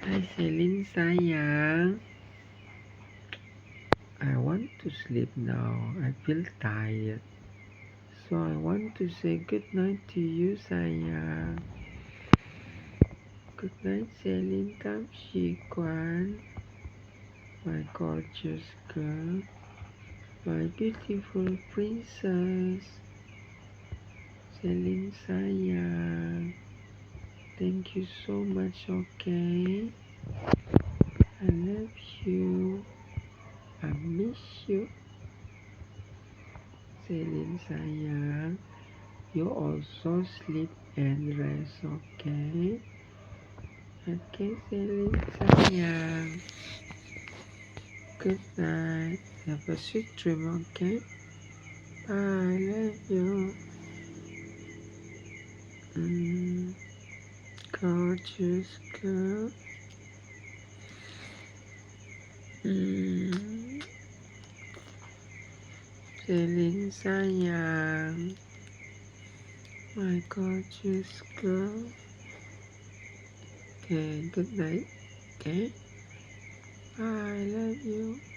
Hi, Celine sayang. I want to sleep now. I feel tired. So I want to say good night to you, sayang. Good night, Celine Tam Shi Kwan. My gorgeous girl. My beautiful princess. Celine sayang. Thank you so much, okay? I love you. I miss you. Celine sayang. You also sleep and rest, okay? Okay, Celine sayang. Good night. Have a sweet dream, okay? Bye. Love you. Gorgeous girl. Celine sayang. My gorgeous girl. Okay, good night. Okay? Bye. Love you.